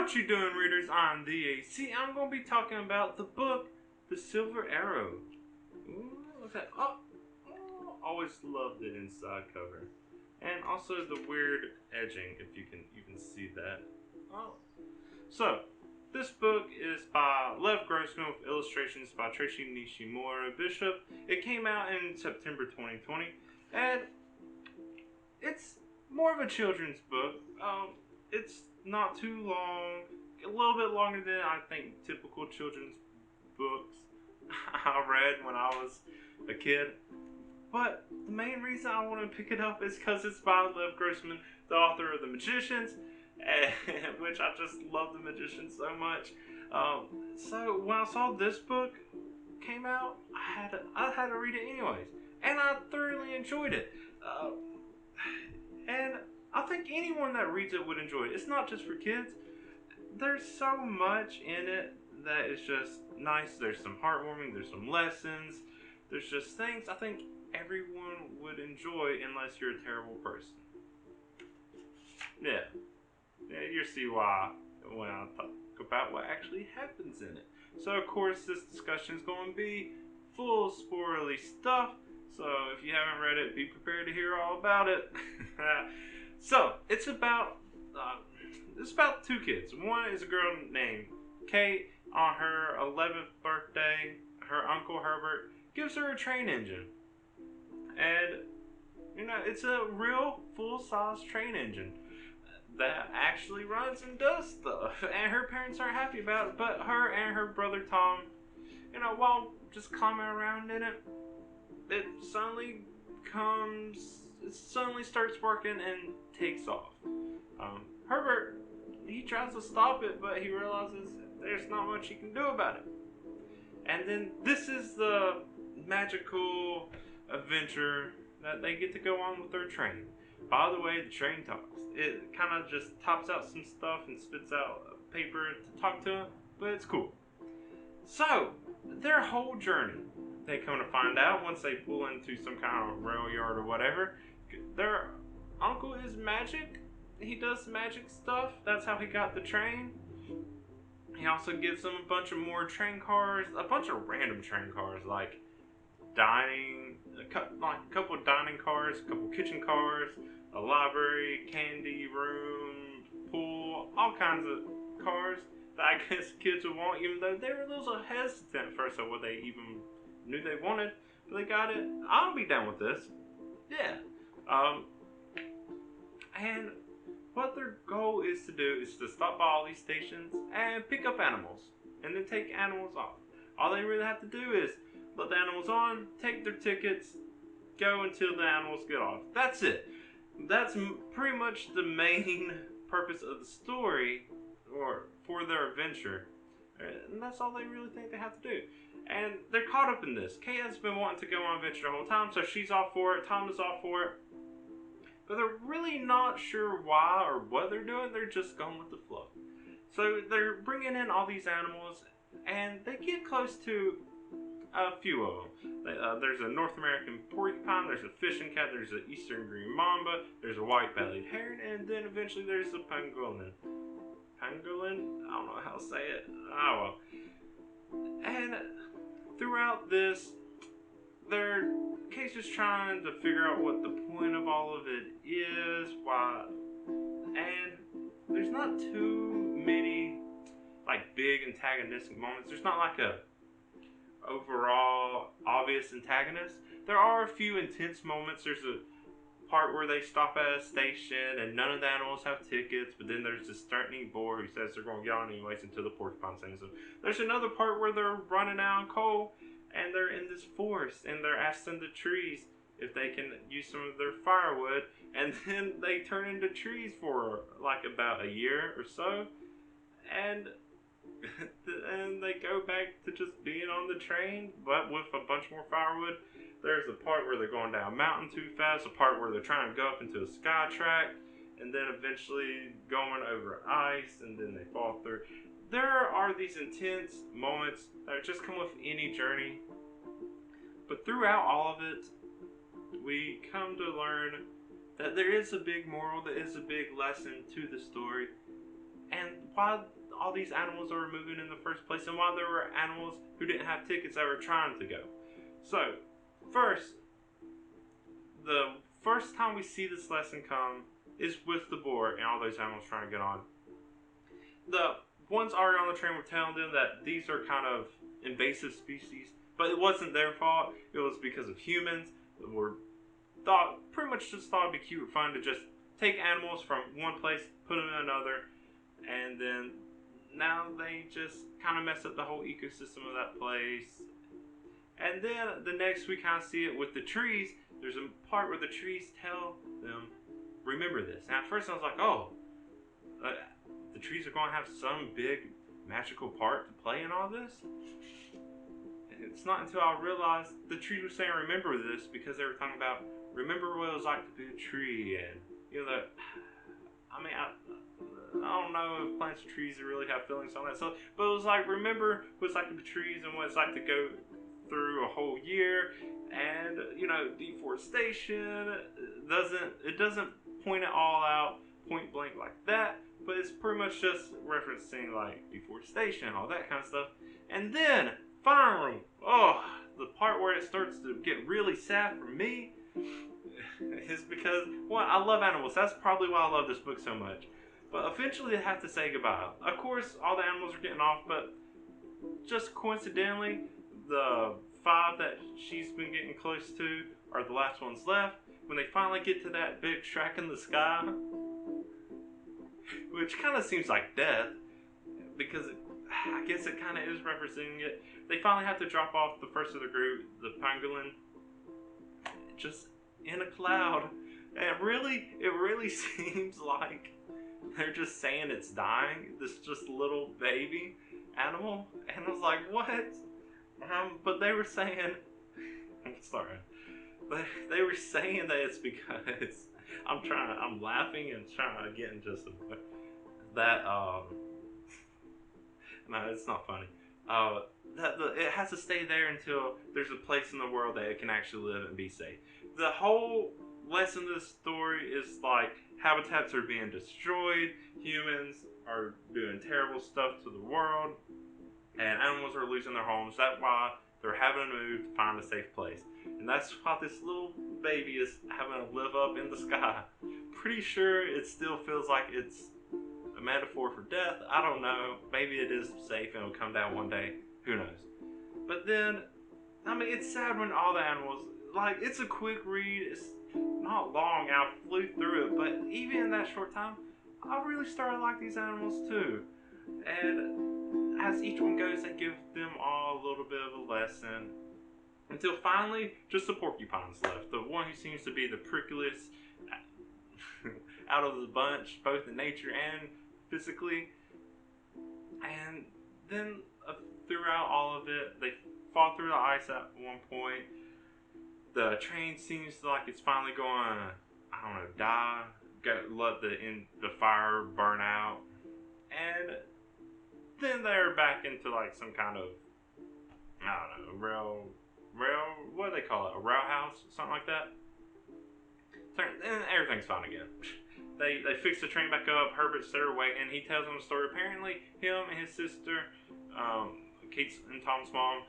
What you doing, readers? I'm the AC. I'm going to be talking about the book, The Silver Arrow. Ooh, what's that? Oh, always love the inside cover. And also the weird edging, if you can even see that. Oh. So, this book is by Lev Grossman with illustrations by Tracy Nishimura Bishop. It came out in September 2020, and it's more of a children's book. It's not too long, a little bit longer than I think typical children's books I read when I was a kid. But the main reason I want to pick it up is because it's by Lev Grossman, the author of The Magicians, which I just love The Magicians so much. So when I saw this book came out, I had to read it anyways, and I thoroughly enjoyed it. And I think anyone that reads it would enjoy it. It's not just for kids. There's so much in it that is just nice. There's some heartwarming. There's some lessons. There's just things I think everyone would enjoy unless you're a terrible person. Yeah, you see why when I talk about what actually happens in it. So of course this discussion is going to be full of spoilery stuff. So if you haven't read it, be prepared to hear all about it. So it's about two kids. One is a girl named Kate. On her 11th birthday, her uncle Herbert gives her a train engine, and it's a real full-size train engine that actually runs and does stuff. And her parents aren't happy about it, but her and her brother Tom, while just climbing around in it, it suddenly starts working and takes off. Herbert, he tries to stop it, but he realizes there's not much he can do about it. And then this is the magical adventure that they get to go on with their train. By the way, the train talks. It kind of just tops out some stuff and spits out paper to talk to them, but it's cool. So, their whole journey, they come to find out once they pull into some kind of rail yard or whatever, their uncle is magic. He does magic stuff. That's how he got the train. He also gives them a bunch of more train cars, a bunch of random train cars, like a couple of dining cars, a couple kitchen cars, a library, candy room, pool, all kinds of cars that I guess kids would want, even though they were a little hesitant at first of what they even knew they wanted, but they got it. I'll be down with this. Yeah. And what their goal is to do is to stop by all these stations and pick up animals, and then take animals off. All they really have to do is let the animals on, take their tickets, go until the animals get off. That's it. That's pretty much the main purpose of the story, or for their adventure. And that's all they really think they have to do. And they're caught up in this. Kate has been wanting to go on an adventure the whole time, so she's off for it. Tom is off for it. But they're really not sure why or what they're doing. They're just going with the flow. So they're bringing in all these animals, and they get close to a few of them. There's a North American porcupine, there's a fishing cat, there's an eastern green mamba, there's a white-bellied heron, and then eventually there's a pangolin. Pangolin? I don't know how to say it. Oh well. And throughout this, Kate's just trying to figure out what the point of all of it is, why, and there's not too many big antagonistic moments. There's not like a overall obvious antagonist. There are a few intense moments. There's a part where they stop at a station and none of the animals have tickets, but then there's this threatening boar who says they're going to get on anyways until the porcupine sings them. There's another part where they're running out of coal and they're in this forest and they're asking the trees if they can use some of their firewood, and then they turn into trees for about a year or so, and they go back to just being on the train, but with a bunch more firewood. There's a part where they're going down a mountain too fast, a part where they're trying to go up into a sky track, and then eventually going over ice, and then they fall through. There are these intense moments that just come with any journey, but throughout all of it, we come to learn that there is a big moral, there is a big lesson to the story, and why all these animals are moving in the first place, and why there were animals who didn't have tickets that were trying to go. So, the first time we see this lesson come is with the boar and all those animals trying to get on. The ones already on the train were telling them that these are kind of invasive species, but it wasn't their fault. It was because of humans that were pretty much just thought it'd be cute or fun to just take animals from one place, put them in another, and then now they just kind of mess up the whole ecosystem of that place. And then the next we kind of see it with the trees. There's a part where the trees tell them, remember this. And at first I was like, oh, the trees are going to have some big magical part to play in all this? And it's not until I realized the trees were saying remember this because they were talking about remember what it was like to be a tree. And, you know, I don't know if plants and trees really have feelings on that stuff, but it was like, remember what it's like to be trees and what it's like to go through a whole year. And, you know, deforestation doesn't point it all out point blank like that, but it's pretty much just referencing like deforestation, all that kind of stuff. And then finally, the part where it starts to get really sad for me is because, one, I love animals. That's probably why I love this book so much. But eventually they have to say goodbye. Of course, all the animals are getting off, but just coincidentally, the 5 that she's been getting close to are the last ones left. When they finally get to that big track in the sky, which kind of seems like death, because I guess it kind of is representing it. They finally have to drop off the first of the group, the pangolin, just in a cloud. And it really seems like they're just saying it's dying. This just little baby animal, and I was like, what? But they were saying, I'm sorry, but they were saying that it's because I'm laughing and trying to get into some that no, it's not funny. It has to stay there until there's a place in the world that it can actually live and be safe. The whole lesson of this story is like habitats are being destroyed, humans are doing terrible stuff to the world, and animals are losing their homes. That's why they're having to move to find a safe place. And that's why this little baby is having to live up in the sky. Pretty sure it still feels like it's a metaphor for death. I don't know. Maybe it is safe and it'll come down one day. Who knows? But then, I mean, it's sad when all the animals, like, it's a quick read. It's not long. I flew through it. But even in that short time, I really started to like these animals too. And as each one goes, they give them all a little bit of a lesson. Until finally, just the porcupine's left. The one who seems to be the prickliest out of the bunch, both in nature and physically. And then throughout all of it, they fall through the ice at one point. The train seems like it's finally going to, I don't know, die. Let the fire burn out. And then they're back into like some kind of, I don't know, what do they call it? A rail house? Something like that? And everything's fine again. They fix the train back up. Herbert's there waiting. He tells them a story. Apparently, him and his sister, Kate's and Tom's mom,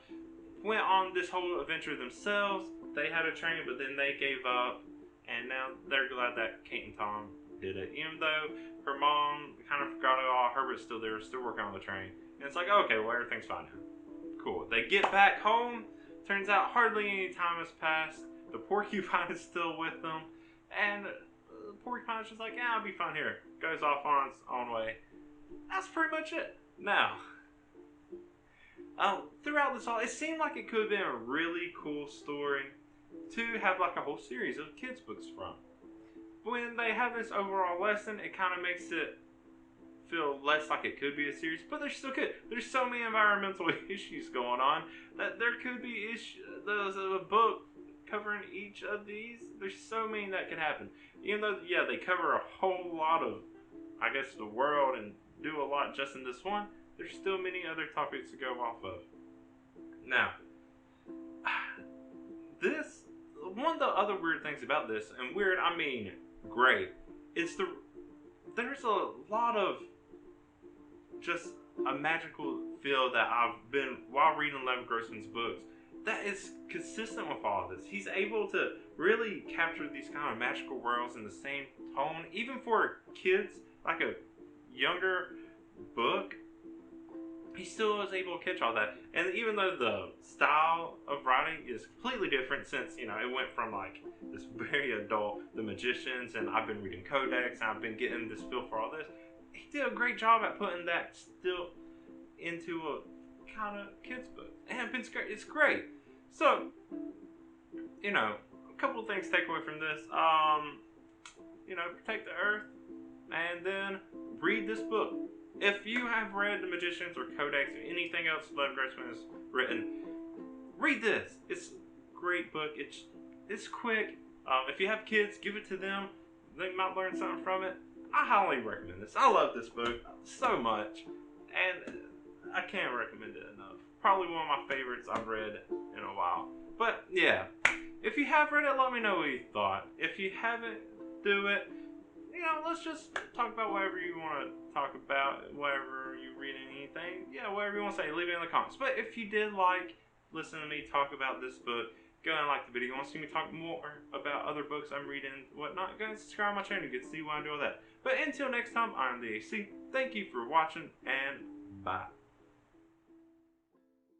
went on this whole adventure themselves. They had a train, but then they gave up. And now they're glad that Kate and Tom did it. Even though her mom kind of forgot it all, Herbert's still there, still working on the train. And it's like, okay, well, everything's fine now. Cool. They get back home. Turns out hardly any time has passed. The porcupine is still with them. And the porcupine's just like, yeah, I'll be fine here. Goes off on its own way. That's pretty much it. Now, throughout this all, it seemed like it could have been a really cool story to have like a whole series of kids' books from. When they have this overall lesson, it kind of makes it feel less like it could be a series, but there still could. There's so many environmental issues going on that there could be a book covering each of these. There's so many that could happen. Even though, yeah, they cover a whole lot of, I guess, the world and do a lot just in this one, there's still many other topics to go off of. Now, one of the other weird things about this, and weird, I mean great, is there's a lot of just a magical feel that I've been while reading Lev Grossman's books that is consistent with all of this. He's able to really capture these kind of magical worlds in the same tone, even for kids, like a younger book. He still was able to catch all that. And even though the style of writing is completely different, since, you know, it went from like this very adult, The Magicians, and I've been reading Codex, and I've been getting this feel for all this, he did a great job at putting that still into a kind of kid's book. And it's great. So, you know, a couple of things to take away from this. You know, protect the earth, and then read this book. If you have read The Magicians or Codex or anything else Lev Grossman has written, read this. It's a great book. It's quick. If you have kids, give it to them. They might learn something from it. I highly recommend this. I love this book so much, and I can't recommend it enough. Probably one of my favorites I've read in a while. But yeah, if you have read it, let me know what you thought. If you haven't, do it. You know, let's just talk about whatever you want to talk about, whatever you read anything. Yeah, whatever you want to say, leave it in the comments. But if you did like listening to me talk about this book, go and like the video. You want to see me talk more about other books I'm reading and whatnot, go and subscribe to my channel. You can see why I do all that. But until next time, I'm the AC. Thank you for watching, and bye.